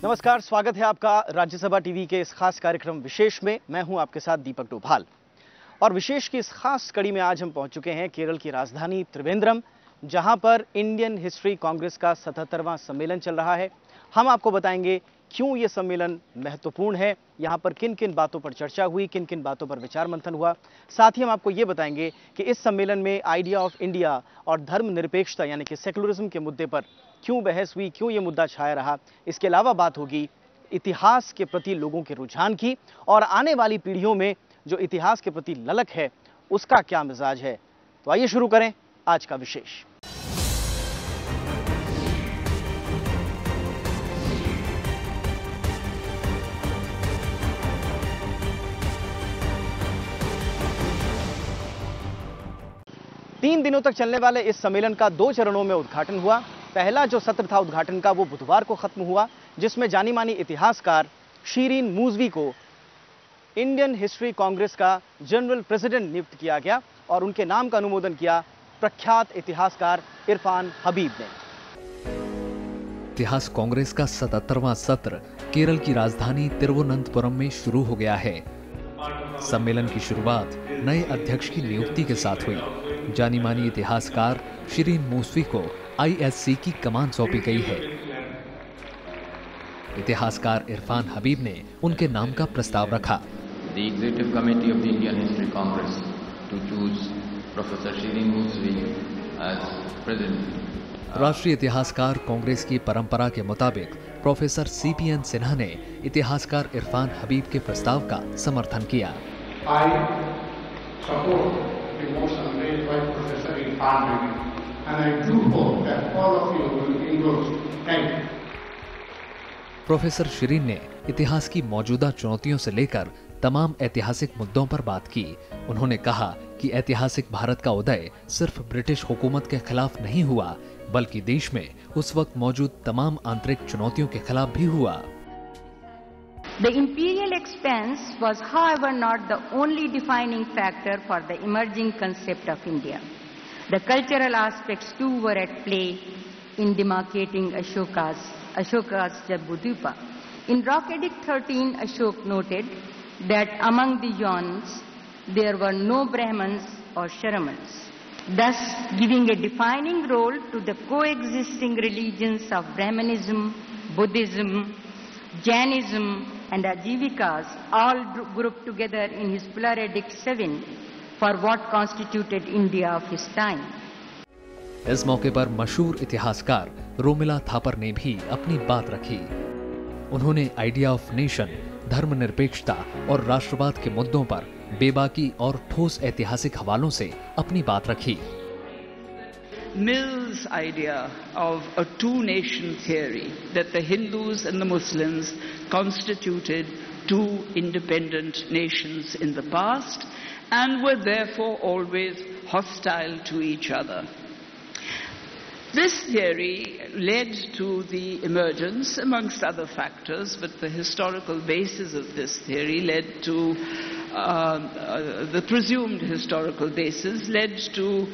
नमस्कार, स्वागत है आपका राज्यसभा टीवी के इस खास कार्यक्रम विशेष में। मैं हूं आपके साथ दीपक डोभाल और विशेष की इस खास कड़ी में आज हम पहुंच चुके हैं केरल की राजधानी त्रिवेंद्रम, जहां पर इंडियन हिस्ट्री कांग्रेस का 77वां सम्मेलन चल रहा है। हम आपको बताएंगे क्यों ये सम्मेलन महत्वपूर्ण है, यहाँ पर किन किन बातों पर चर्चा हुई, किन किन बातों पर विचार मंथन हुआ। साथ ही हम आपको ये बताएंगे कि इस सम्मेलन में आइडिया ऑफ इंडिया और धर्मनिरपेक्षता यानी कि सेकुलरिज्म के मुद्दे पर क्यों बहस हुई, क्यों ये मुद्दा छाया रहा। इसके अलावा बात होगी इतिहास के प्रति लोगों के रुझान की और आने वाली पीढ़ियों में जो इतिहास के प्रति ललक है उसका क्या मिजाज है। तो आइए शुरू करें आज का विशेष। तीन दिनों तक चलने वाले इस सम्मेलन का 2 चरणों में उद्घाटन हुआ। पहला जो सत्र था उद्घाटन का वो बुधवार को खत्म हुआ, जिसमें जानी मानी इतिहासकार शिरीन मूसवी को इंडियन हिस्ट्री कांग्रेस का जनरल प्रेसिडेंट नियुक्त किया गया और उनके नाम का अनुमोदन किया प्रख्यात इतिहासकार इरफान हबीब ने। इतिहास कांग्रेस का 77वां सत्र केरल की राजधानी तिरुवनंतपुरम में शुरू हो गया है। सम्मेलन की शुरुआत नए अध्यक्ष की नियुक्ति के साथ हुई। जानी मानी इतिहासकार शिरीन मूसवी को ISC की कमान सौंपी गई है। इतिहासकार इरफान हबीब ने उनके नाम का प्रस्ताव रखा। The Executive Committee of the Indian History Congress to choose Professor Shirin Musvi as President. राष्ट्रीय इतिहासकार कांग्रेस की परंपरा के मुताबिक प्रोफेसर CPN सिन्हा ने इतिहासकार इरफान हबीब के प्रस्ताव का समर्थन किया। I support the motion made by Professor Irfan Habib, and I do hope that all of you will endorse it. Thank you. Professor Shirin ने इतिहास की मौजूदा चुनौतियों से लेकर तमाम ऐतिहासिक मुद्दों पर बात की। उन्होंने कहा कि ऐतिहासिक भारत का उदय सिर्फ ब्रिटिश हुकूमत के खिलाफ नहीं हुआ, बल्कि देश में उस वक्त मौजूद तमाम आंतरिक चुनौतियों के खिलाफ भी हुआ। The imperial expense was, however, not the only defining factor for the emerging concept of India. The cultural aspects too were at play in demarcating Ashoka's Jambudvipa. In Rock Edict 13, Ashok noted that among the Yawns there were no Brahmins or Shramans, thus giving a defining role to the coexisting religions of Brahmanism, Buddhism, Jainism and Ajivikas, all grouped together in his Fuller Edict 7 for what constituted India of his time. इस मौके पर मशहूर इतिहासकार रोमिला थापर ने भी अपनी बात रखी। उन्होंने आइडिया ऑफ नेशन, धर्मनिरपेक्षता और राष्ट्रवाद के मुद्दों पर बेबाकी और ठोस ऐतिहासिक हवालों से अपनी बात रखी। Mill's idea of a two-nation theory, that the Hindus and the Muslims constituted two independent nations in the past and were therefore always hostile to each other. This theory led to the emergence, amongst other factors, but the historical basis of this theory led to, the presumed historical basis led to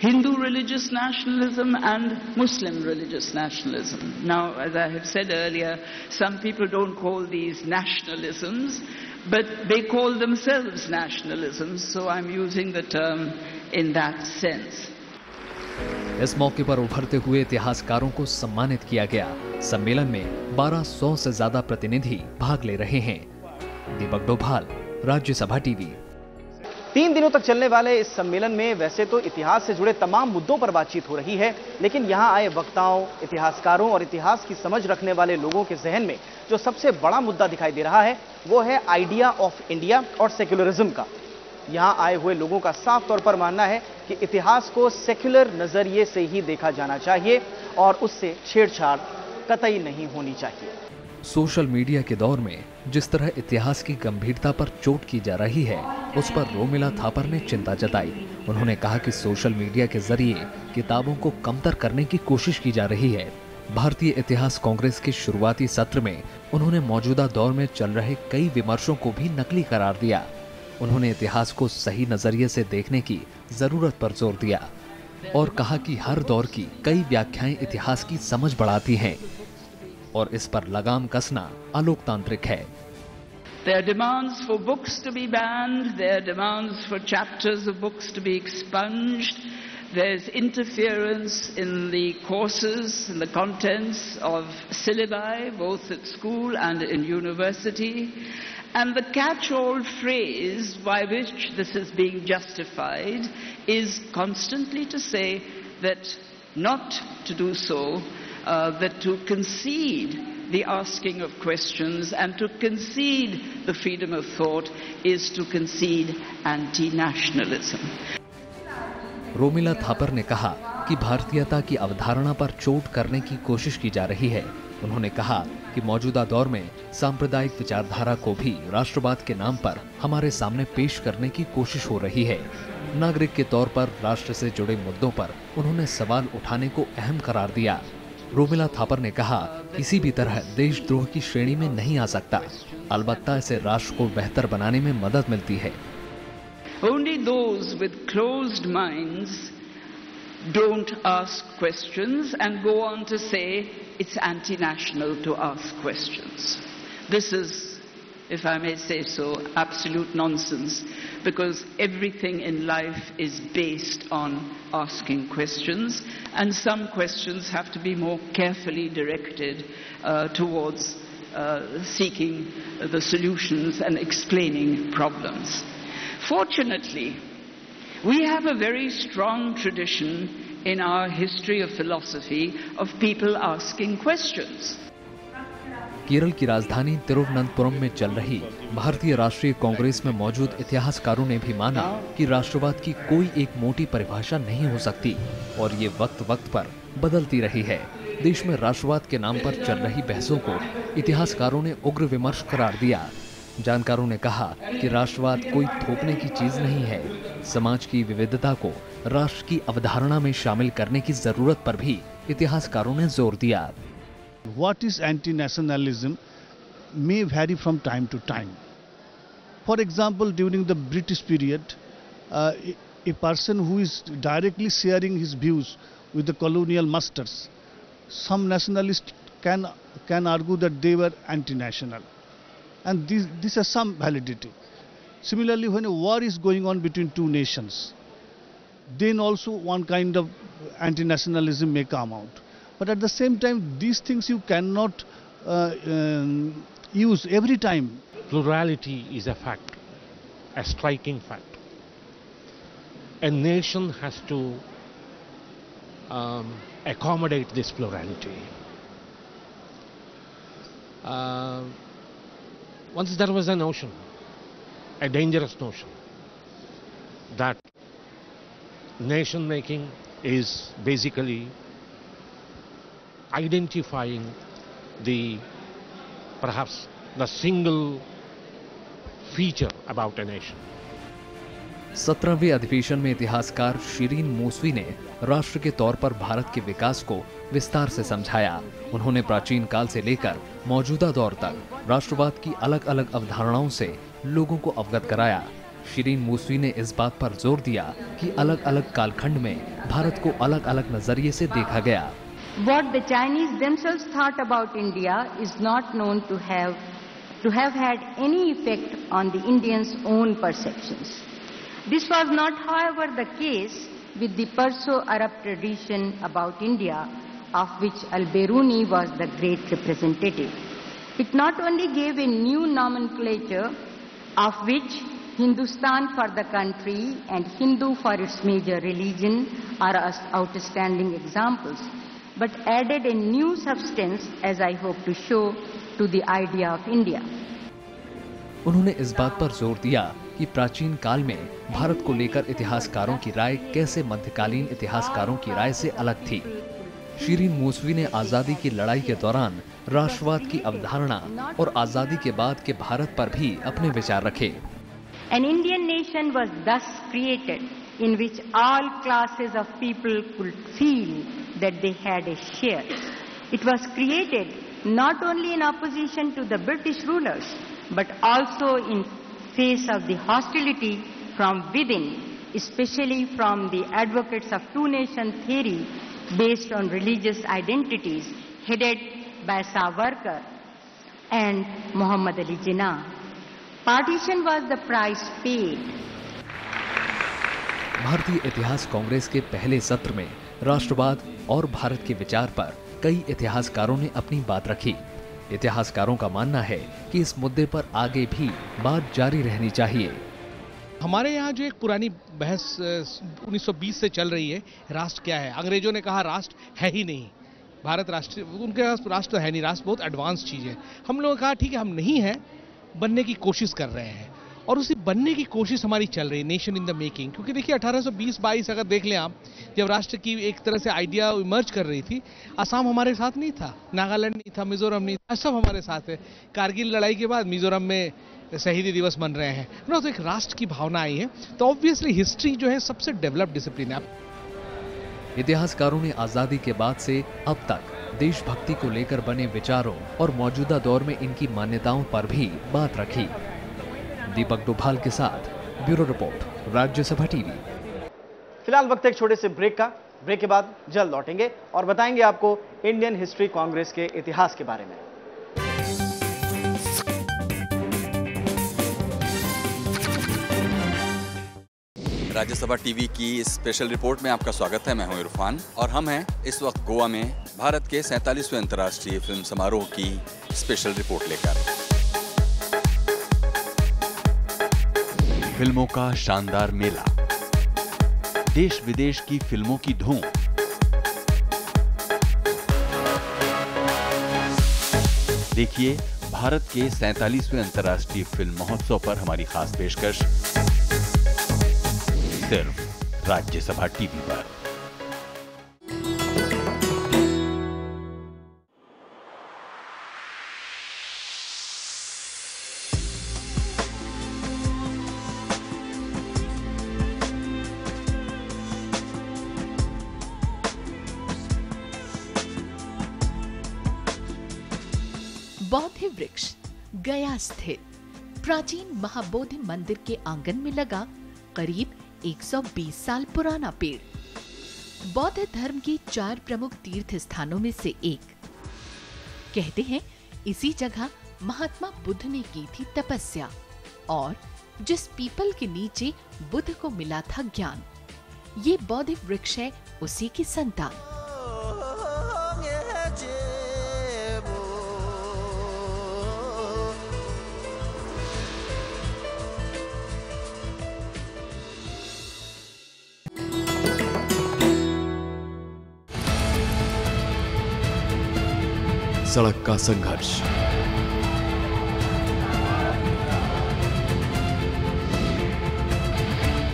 Hindu religious nationalism and Muslim religious nationalism. Now, as I have said earlier, some people don't call these nationalisms, but they call themselves nationalisms, so I'm using the term in that sense. इस मौके पर उभरते हुए इतिहासकारों को सम्मानित किया गया। सम्मेलन में 1200 से ज्यादा प्रतिनिधि भाग ले रहे हैं। दीपक डोभाल, राज्यसभा टीवी। 3 दिनों तक चलने वाले इस सम्मेलन में वैसे तो इतिहास से जुड़े तमाम मुद्दों पर बातचीत हो रही है, लेकिन यहां आए वक्ताओं, इतिहासकारों और इतिहास की समझ रखने वाले लोगों के जहन में जो सबसे बड़ा मुद्दा दिखाई दे रहा है वो है आइडिया ऑफ इंडिया और सेक्युलरिज्म का। यहां आए हुए लोगों का साफ तौर पर मानना है कि इतिहास को सेक्युलर नजरिए से ही देखा जाना चाहिए और उससे छेड़छाड़ कतई नहीं होनी चाहिए। सोशल मीडिया के दौर में जिस तरह इतिहास की गंभीरता पर चोट की जा रही है, उस पर रोमिला थापर ने चिंता जताई। उन्होंने कहा कि सोशल मीडिया के जरिए किताबों को कमतर करने की कोशिश की जा रही है। भारतीय इतिहास कांग्रेस के शुरुआती सत्र में उन्होंने मौजूदा दौर में चल रहे कई विमर्शों को भी नकली करार दिया। उन्होंने इतिहास को सही नजरिए से देखने की जरूरत पर जोर दिया और कहा कि हर दौर की कई व्याख्याएं इतिहास की समझ बढ़ाती हैं और इस पर लगाम कसना अलोकतांत्रिक है। There are demands for books to be banned, there are demands for chapters of books to be expunged, there's interference in the courses, in the contents of syllabi, both at school and in university, and the catch-all phrase by which this is being justified is constantly to say that not to do so, that to concede the asking of questions and to concede the freedom of thought is to concede anti-nationalism. Romila Thapar ने कहा कि भारतीयता की अवधारणा पर चोट करने की कोशिश की जा रही है। उन्होंने कहा कि मौजूदा दौर में सांप्रदायिक विचारधारा को भी राष्ट्रवाद के नाम पर हमारे सामने पेश करने की कोशिश हो रही है। नागरिक के तौर पर राष्ट्र से जुड़े मुद्दों पर उन्होंने सवाल उठाने को अहम करार दिया। रोमिला थापर ने कहा, किसी भी तरह देशद्रोह की श्रेणी में नहीं आ सकता, अलबत्ता इसे राष्ट्र को बेहतर बनाने में मदद मिलती है। Only those with closed minds don't ask questions and go on to say it's anti-national to ask questions. This is, if I may say so, absolute nonsense, because everything in life is based on asking questions, and some questions have to be more carefully directed towards seeking the solutions and explaining problems. Fortunately, we have a very strong tradition in our history of philosophy of people asking questions. Kerala की राजधानी तिरुवनंतपुरम में चल रही भारतीय राष्ट्रीय कांग्रेस में मौजूद इतिहासकारों ने भी माना कि राष्ट्रवाद की कोई एक मोटी परिभाषा नहीं हो सकती और ये वक्त वक्त पर बदलती रही है। देश में राष्ट्रवाद के नाम पर चल रही बहसों को इतिहासकारों ने उग्र विमर्श करार दिया। जानकारों ने कहा कि राष्ट्रवाद कोई थोपने की चीज नहीं है। समाज की विविधता को राष्ट्र की अवधारणा में शामिल करने की जरूरत पर भी इतिहासकारों ने जोर दिया। What is anti-nationalism may vary from time to time. For example, during the British period, a person who is directly sharing his views with the colonial masters, some nationalists can argue that they were anti-national, and this has some validity. Similarly, when a war is going on between two nations, then also one kind of anti-nationalism may come out. But at the same time, these things you cannot use every time. Plurality is a fact, a striking fact. A nation has to accommodate this plurality. Once there was a notion, a dangerous notion, that nation making is basically identifying perhaps the single feature about a nation. 17वें अधिवेशन में इतिहासकार शिरीन मूसवी ने राष्ट्र के तौर पर भारत के विकास को विस्तार से समझाया। उन्होंने प्राचीन काल से लेकर मौजूदा दौर तक राष्ट्रवाद की अलग-अलग अवधारणाओं से लोगों को अवगत कराया। शिरीन मूसवी ने इस बात पर जोर दिया कि अलग-अलग कालखंड में भारत को अलग-अलग नजरिए से देखा गया। What the Chinese themselves thought about India is not known to have had any effect on the Indians' own perceptions. This was not, however, the case with the Perso-Arab tradition about India, of which Al-Biruni was the great representative. It not only gave a new nomenclature, of which Hindustan for the country and Hindu for its major religion are outstanding examples, but added a new substance, as I hope to show, to the idea of India. उन्होंने इस बात पर जोर दिया कि प्राचीन काल में भारत को लेकर इतिहासकारों की राय कैसे मध्यकालीन इतिहासकारों की राय से अलग थी। शिरीन मूसवी ने आजादी की लड़ाई के दौरान राष्ट्रवाद की अवधारणा और आजादी के बाद के भारत पर भी अपने विचार रखे। An Indian nation was thus created in which all classes of people could feel that they had a share. It was created not only in opposition to the British rulers, but also in face of the hostility from within, especially from the advocates of two-nation theory based on religious identities, headed by Savarkar and Muhammad Ali Jinnah. Partition was the price paid. भारतीय इतिहास कांग्रेस के पहले सत्र में राष्ट्रवाद और भारत के विचार पर कई इतिहासकारों ने अपनी बात रखी। इतिहासकारों का मानना है कि इस मुद्दे पर आगे भी बात जारी रहनी चाहिए। हमारे यहाँ जो एक पुरानी बहस 1920 से चल रही है, राष्ट्र क्या है। अंग्रेजों ने कहा राष्ट्र है ही नहीं, भारत राष्ट्र, उनके पास राष्ट्र है नहीं, राष्ट्र बहुत एडवांस चीज है। हम लोगों ने कहा ठीक है, हम नहीं है, बनने की कोशिश कर रहे हैं, और उसी बनने की कोशिश हमारी चल रही है, नेशन इन द मेकिंग। क्योंकि देखिए 1820-22 अगर देख लें आप, जब राष्ट्र की एक तरह से आइडिया इमर्ज कर रही थी, असम हमारे साथ नहीं था, नागालैंड नहीं था, मिजोरम नहीं था, सब हमारे साथ है। कारगिल लड़ाई के बाद मिजोरम में शहीदी दिवस मन रहे हैं ना, तो एक राष्ट्र की भावना आई है। तो ऑब्वियसली हिस्ट्री जो है सबसे डेवलप्ड डिसिप्लिन है। इतिहासकारों ने आजादी के बाद से अब तक देशभक्ति को लेकर बने विचारों और मौजूदा दौर में इनकी मान्यताओं पर भी बात रखी। दीपक डोभाल के साथ ब्यूरो रिपोर्ट, राज्यसभा टीवी। फिलहाल वक्त एक छोटे से ब्रेक का। ब्रेक के बाद जल्द लौटेंगे और बताएंगे आपको इंडियन हिस्ट्री कांग्रेस के इतिहास के बारे में। राज्यसभा टीवी की इस स्पेशल रिपोर्ट में आपका स्वागत है। मैं हूं इरफान और हम हैं इस वक्त गोवा में भारत के 47वें अंतर्राष्ट्रीय फिल्म समारोह की स्पेशल रिपोर्ट लेकर। फिल्मों का शानदार मेला, देश विदेश की फिल्मों की धूम, देखिए भारत के 47वें अंतर्राष्ट्रीय फिल्म महोत्सव पर हमारी खास पेशकश सिर्फ राज्यसभा टीवी पर। बौद्ध वृक्ष गया स्थित प्राचीन महाबोधि मंदिर के आंगन में लगा करीब 120 साल पुराना पेड़ बौद्ध धर्म के 4 प्रमुख तीर्थ स्थानों में से एक। कहते हैं इसी जगह महात्मा बुद्ध ने की थी तपस्या और जिस पीपल के नीचे बुद्ध को मिला था ज्ञान, ये बौद्ध वृक्ष है उसी की संतान। सड़क का संघर्ष,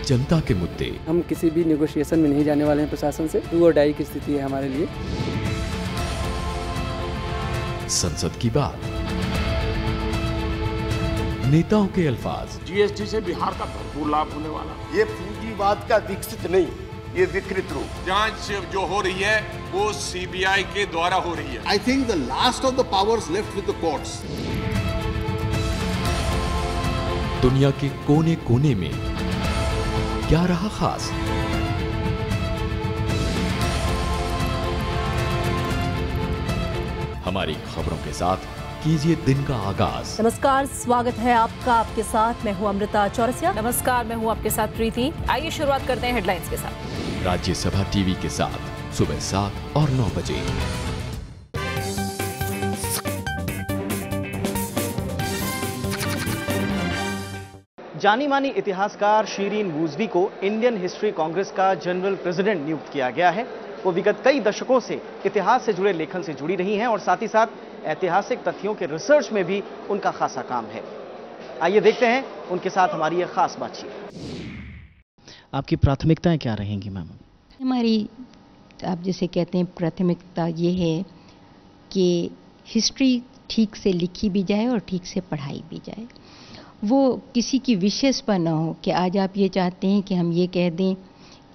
जनता के मुद्दे। हम किसी भी नेगोशिएशन में नहीं जाने वाले हैं प्रशासन से। डू और डाई की स्थिति है हमारे लिए। संसद की बात, नेताओं के अल्फाज। जीएसटी से बिहार का भरपूर लाभ होने वाला। ये पूंजीवाद का विकसित नहीं, ये विकृत रूप। जांच जो हो रही है वो सीबीआई के द्वारा हो रही है। I think the last of the powers left with the courts. दुनिया के कोने कोने में क्या रहा खास? हमारी खबरों के साथ कीजिए दिन का आगाज। नमस्कार, स्वागत है आपका। आपके साथ मैं हूं अमृता चौरसिया। नमस्कार, मैं हूं आपके साथ प्रीति। आइए शुरुआत करते हैं हेडलाइंस के साथ। राज्यसभा टीवी के साथ सुबह 7 और 9 बजे। जानी मानी इतिहासकार शीरीन वूजवी को इंडियन हिस्ट्री कांग्रेस का जनरल प्रेसिडेंट नियुक्त किया गया है। वो विगत कई दशकों से इतिहास से जुड़े लेखन से जुड़ी रही हैं और साथ ही साथ ऐतिहासिक तथ्यों के रिसर्च में भी उनका खासा काम है। आइए देखते हैं उनके साथ हमारी यह खास बातचीत। आपकी प्राथमिकताएं क्या रहेंगी मैम? हमारी, आप जैसे कहते हैं, प्राथमिकता ये है कि हिस्ट्री ठीक से लिखी भी जाए और ठीक से पढ़ाई भी जाए। वो किसी की विशेष पर ना हो कि आज आप ये चाहते हैं कि हम ये कह दें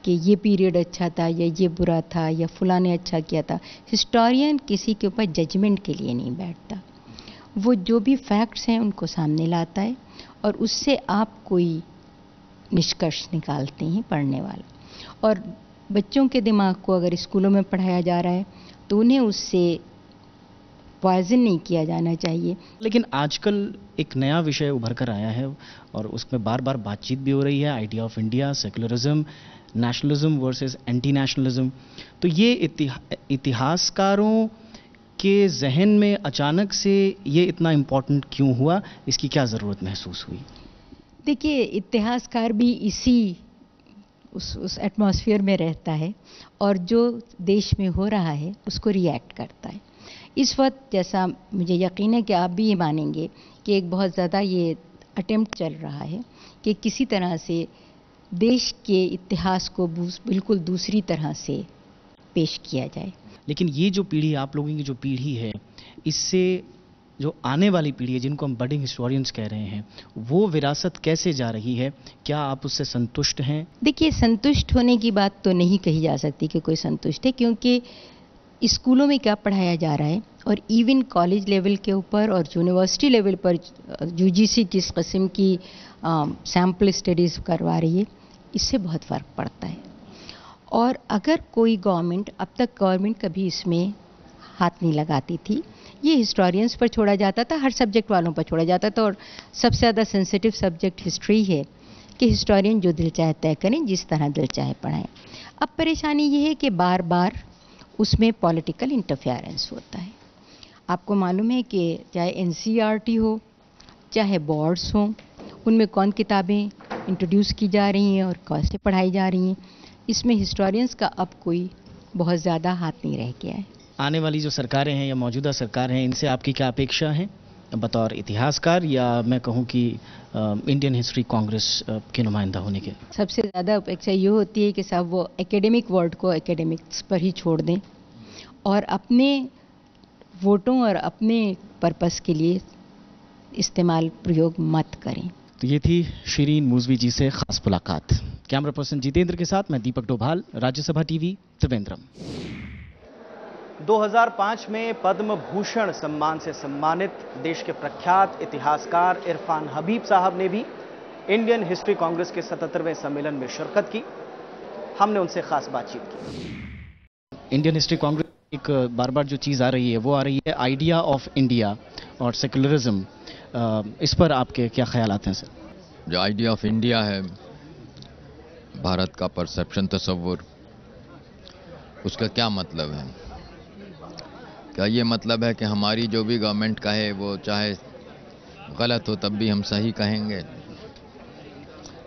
कि ये पीरियड अच्छा था या ये बुरा था या फलां ने अच्छा किया था। हिस्टोरियन किसी के ऊपर जजमेंट के लिए नहीं बैठता। वो जो भी फैक्ट्स हैं उनको सामने लाता है और उससे आप कोई निष्कर्ष निकालते हैं पढ़ने वाला। और बच्चों के दिमाग को अगर स्कूलों में पढ़ाया जा रहा है तो उन्हें उससे पॉइजन नहीं किया जाना चाहिए। लेकिन आजकल एक नया विषय उभर कर आया है और उसमें बार बार बातचीत भी हो रही है, idea of India, secularism, nationalism versus anti nationalism. तो ये इतिहासकारों के जहन में अचानक से ये इतना इम्पोर्टेंट क्यों हुआ, इसकी क्या ज़रूरत महसूस हुई? देखिए, इतिहासकार भी इसी उस एटमॉस्फेयर में रहता है और जो देश में हो रहा है उसको रिएक्ट करता है। इस वक्त जैसा मुझे यकीन है कि आप भी ये मानेंगे कि एक बहुत ज़्यादा ये अटेम्प्ट चल रहा है कि किसी तरह से देश के इतिहास को बिल्कुल दूसरी तरह से पेश किया जाए। लेकिन ये जो पीढ़ी, आप लोगों की जो पीढ़ी है, इससे जो आने वाली पीढ़ी है, जिनको हम बडिंग हिस्टोरियंस कह रहे हैं, वो विरासत कैसे जा रही है? क्या आप उससे संतुष्ट हैं? देखिए, संतुष्ट होने की बात तो नहीं कही जा सकती कि कोई संतुष्ट है, क्योंकि स्कूलों में क्या पढ़ाया जा रहा है और इवन कॉलेज लेवल के ऊपर और यूनिवर्सिटी लेवल पर यूजीसी किस किस्म की सैम्पल स्टडीज़ करवा रही है, इससे बहुत फ़र्क पड़ता है। और अगर कोई गवर्नमेंट, अब तक गवर्नमेंट कभी इसमें हाथ नहीं लगाती थी, ये हिस्टोरियंस पर छोड़ा जाता था, हर सब्जेक्ट वालों पर छोड़ा जाता था। और सबसे ज़्यादा सेंसिटिव सब्जेक्ट हिस्ट्री है कि हिस्टोरियन जो दिल चाहे तय करें, जिस तरह दिल चाहे पढ़ाएं। अब परेशानी ये है कि बार बार उसमें पॉलिटिकल इंटरफेरेंस होता है। आपको मालूम है कि चाहे एनसीईआरटी हो, चाहे बोर्ड्स हों, उनमें कौन किताबें इंट्रोड्यूस की जा रही हैं और कैसे पढ़ाई जा रही हैं, इसमें हिस्टोरियंस का अब कोई बहुत ज़्यादा हाथ नहीं रह गया है। आने वाली जो सरकारें हैं या मौजूदा सरकार हैं, इनसे आपकी क्या अपेक्षा है बतौर इतिहासकार, या मैं कहूँ कि इंडियन हिस्ट्री कांग्रेस के नुमाइंदा होने के? सबसे ज़्यादा अपेक्षा ये होती है कि साहब वो एकेडमिक वर्ड को एकेडमिक्स पर ही छोड़ दें और अपने वोटों और अपने पर्पस के लिए इस्तेमाल प्रयोग मत करें। तो ये थी शिरीन मूसवी जी से खास मुलाकात। कैमरा पर्सन जितेंद्र के साथ मैं दीपक डोभाल, राज्यसभा टीवी, त्रिवेंद्रम। 2005 में पद्म भूषण सम्मान से सम्मानित देश के प्रख्यात इतिहासकार इरफान हबीब साहब ने भी इंडियन हिस्ट्री कांग्रेस के 77वें सम्मेलन में शिरकत की। हमने उनसे खास बातचीत की। इंडियन हिस्ट्री कांग्रेस एक बार बार जो चीज़ आ रही है वो आ रही है आइडिया ऑफ इंडिया और सेकुलरिज्म, इस पर आपके क्या ख्यालात हैं सर? जो आइडिया ऑफ इंडिया है, भारत का परसेप्शन, तसव्वुर, उसका क्या मतलब है? क्या ये मतलब है कि हमारी जो भी गवर्नमेंट कहे वो चाहे गलत हो तब भी हम सही कहेंगे,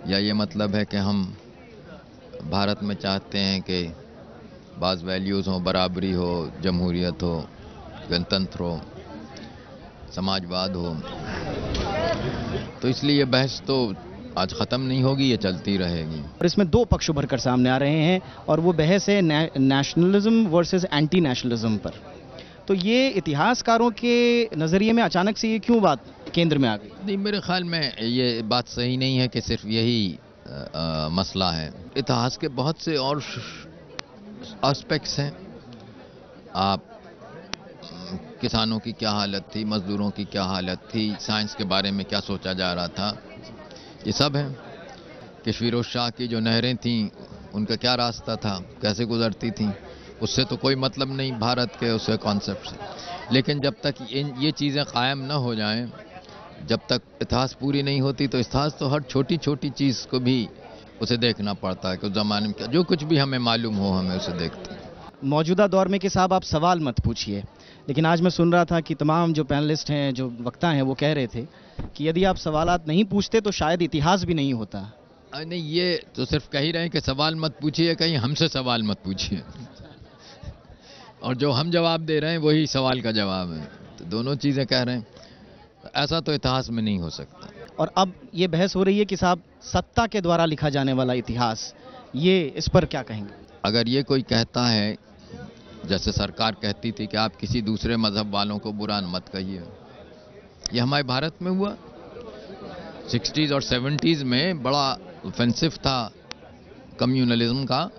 या ये मतलब है कि हम भारत में चाहते हैं कि बाज़ वैल्यूज़ हो, बराबरी हो, जमहूरियत हो, गणतंत्र हो, समाजवाद हो? तो इसलिए ये बहस तो आज ख़त्म नहीं होगी, ये चलती रहेगी। और इसमें दो पक्ष उभर कर सामने आ रहे हैं और वो बहस है नेशनलिज्म वर्सेस एंटी नेशनलिज्म पर। तो ये इतिहासकारों के नज़रिए में अचानक से ये क्यों बात केंद्र में आ गई? नहीं, मेरे ख्याल में ये बात सही नहीं है कि सिर्फ यही मसला है। इतिहास के बहुत से और एस्पेक्ट्स हैं। आप किसानों की क्या हालत थी, मजदूरों की क्या हालत थी, साइंस के बारे में क्या सोचा जा रहा था, ये सब है। कि फिरोज शाह की जो नहरें थीं उनका क्या रास्ता था, कैसे गुजरती थीं, उससे तो कोई मतलब नहीं भारत के उसके कॉन्सेप्ट से। लेकिन जब तक ये चीज़ें कायम न हो जाएं, जब तक इतिहास पूरी नहीं होती, तो इतिहास तो हर छोटी छोटी चीज़ को भी उसे देखना पड़ता है कि उस ज़माने में क्या, जो कुछ भी हमें मालूम हो हमें उसे देखते हैं। मौजूदा दौर में कि साहब आप सवाल मत पूछिए, लेकिन आज मैं सुन रहा था कि तमाम जो पैनलिस्ट हैं, जो वक्ता हैं, वो कह रहे थे कि यदि आप सवालात नहीं पूछते तो शायद इतिहास भी नहीं होता। नहीं, ये तो सिर्फ कह ही रहे हैं कि सवाल मत पूछिए, कहीं हमसे सवाल मत पूछिए। और जो हम जवाब दे रहे हैं वही सवाल का जवाब है, तो दोनों चीज़ें कह रहे हैं। ऐसा तो इतिहास में नहीं हो सकता। और अब ये बहस हो रही है कि साहब सत्ता के द्वारा लिखा जाने वाला इतिहास, ये इस पर क्या कहेंगे? अगर ये कोई कहता है, जैसे सरकार कहती थी कि आप किसी दूसरे मजहब वालों को बुरा मत कहिए, ये हमारे भारत में हुआ। 60s और 70s में बड़ा ऑफेंसिव था कम्युनलिज्म का,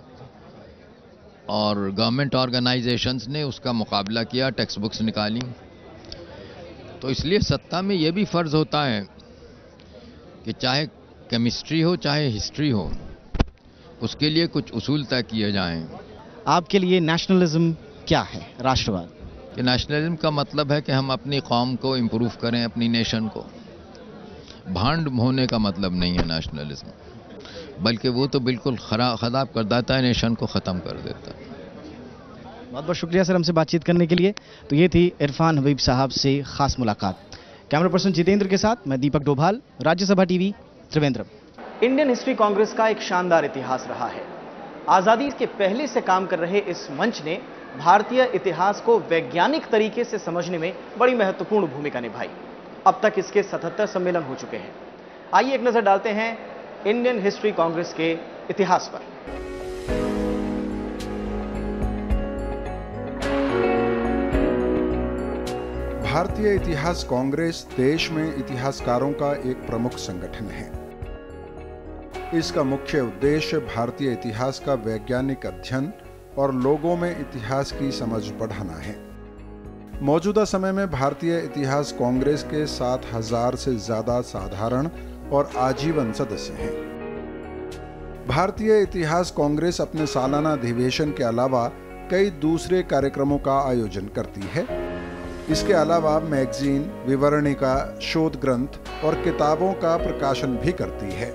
और गवर्नमेंट ऑर्गेनाइजेशंस ने उसका मुकाबला किया, टेक्स्ट बुक्स निकाली। तो इसलिए सत्ता में ये भी फ़र्ज़ होता है कि चाहे केमिस्ट्री हो चाहे हिस्ट्री हो, उसके लिए कुछ उसूल तय किए जाएं। आपके लिए नेशनलिज्म क्या है, राष्ट्रवाद? कि नेशनलिज्म का मतलब है कि हम अपनी कौम को इम्प्रूव करें, अपनी नेशन को। भांड होने का मतलब नहीं है नेशनलिज्म, बल्कि वो तो बिल्कुल खराब कर देता है, नेशन को ख़त्म कर देता है। बहुत बहुत शुक्रिया सर हमसे बातचीत करने के लिए। तो ये थी इरफान हबीब साहब से खास मुलाकात। कैमरा पर्सन जितेंद्र के साथ मैं Deepak Doval, Rajya Sabha TV, Trivandrum. Indian History Congress का एक शानदार इतिहास रहा है। आज़ादी के पहले से काम कर रहे इस मंच ने भारतीय इतिहास को वैज्ञानिक तरीके से समझने में बड़ी महत्वपूर्ण भूमिका निभाई। अब तक इसके 77 सम्मेलन हो चुके हैं। आइए एक नजर डालते हैं इंडियन हिस्ट्री कांग्रेस के इतिहास पर। भारतीय इतिहास कांग्रेस देश में इतिहासकारों का एक प्रमुख संगठन है। इसका मुख्य उद्देश्य भारतीय इतिहास का वैज्ञानिक अध्ययन और लोगों में इतिहास की समझ बढ़ाना है। मौजूदा समय में भारतीय इतिहास कांग्रेस के 7000 से ज्यादा साधारण और आजीवन सदस्य हैं। भारतीय इतिहास कांग्रेस अपने सालाना अधिवेशन के अलावा कई दूसरे कार्यक्रमों का आयोजन करती है। इसके अलावा मैगजीन, विवरणिका, शोध ग्रंथ और किताबों का प्रकाशन भी करती है।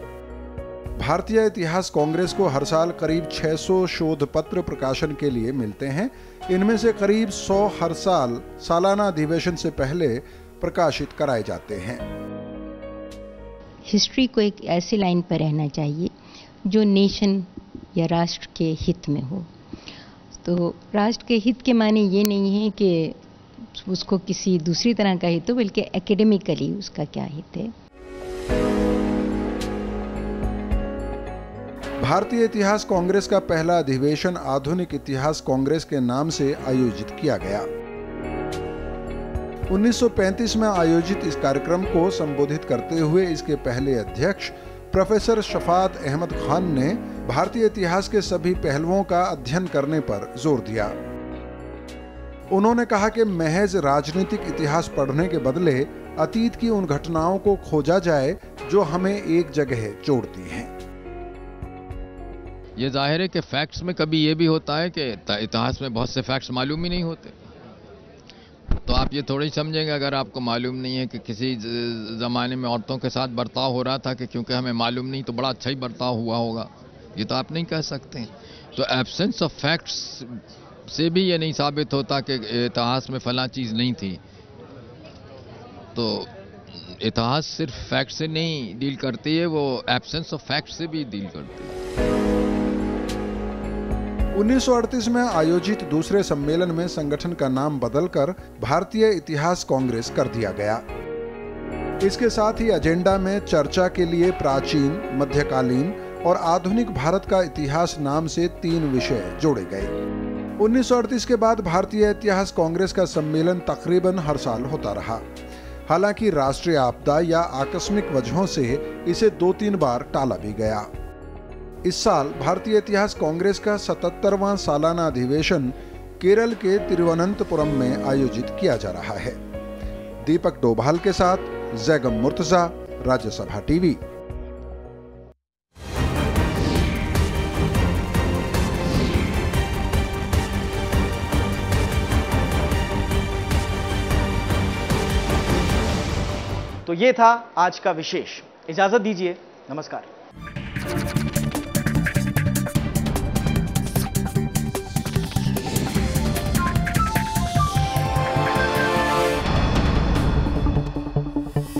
भारतीय इतिहास कांग्रेस को हर साल करीब 600 शोध पत्र प्रकाशन के लिए मिलते हैं। इनमें से करीब 100 हर साल सालाना अधिवेशन से पहले प्रकाशित कराए जाते हैं। हिस्ट्री को एक ऐसी लाइन पर रहना चाहिए जो नेशन या राष्ट्र के हित में हो। तो राष्ट्र के हित के माने ये नहीं है कि उसको किसी दूसरी तरह का हित हो, बल्कि एकेडमिकली उसका क्या हित है। भारतीय इतिहास कांग्रेस का पहला अधिवेशन आधुनिक इतिहास कांग्रेस के नाम से आयोजित किया गया। 1935 में आयोजित इस कार्यक्रम को संबोधित करते हुए इसके पहले अध्यक्ष प्रोफेसर शफात अहमद खान ने भारतीय इतिहास के सभी पहलुओं का अध्ययन करने पर जोर दिया। उन्होंने कहा कि महज राजनीतिक इतिहास पढ़ने के बदले अतीत की उन घटनाओं को खोजा जाए जो हमें एक जगह जोड़ती हैं। ये जाहिर है कि फैक्ट्स में कभी ये भी होता है कि इतिहास में बहुत से फैक्ट्स मालूम ही नहीं होते। तो आप ये थोड़ी समझेंगे अगर आपको मालूम नहीं है कि किसी ज़माने में औरतों के साथ बर्ताव हो रहा था कि क्योंकि हमें मालूम नहीं तो बड़ा अच्छा ही बर्ताव हुआ होगा, ये तो आप नहीं कह सकते। तो एब्सेंस ऑफ फैक्ट्स से भी ये नहीं साबित होता कि इतिहास में फलां चीज़ नहीं थी। तो इतिहास सिर्फ फैक्ट से नहीं डील करती है, वो एब्सेंस ऑफ फैक्ट से भी डील करती है। 1938 में आयोजित दूसरे सम्मेलन में संगठन का नाम बदलकर भारतीय इतिहास कांग्रेस कर दिया गया। इसके साथ ही एजेंडा में चर्चा के लिए प्राचीन, मध्यकालीन और आधुनिक भारत का इतिहास नाम से 3 विषय जोड़े गए। 1938 के बाद भारतीय इतिहास कांग्रेस का सम्मेलन तकरीबन हर साल होता रहा। हालांकि राष्ट्रीय आपदा या आकस्मिक वजहों से इसे 2-3 बार टाला भी गया। इस साल भारतीय इतिहास कांग्रेस का 77वां सालाना अधिवेशन केरल के तिरुवनंतपुरम में आयोजित किया जा रहा है। दीपक डोभाल के साथ जैगम मुर्तजा, राज्यसभा टीवी। तो ये था आज का विशेष। इजाजत दीजिए, नमस्कार।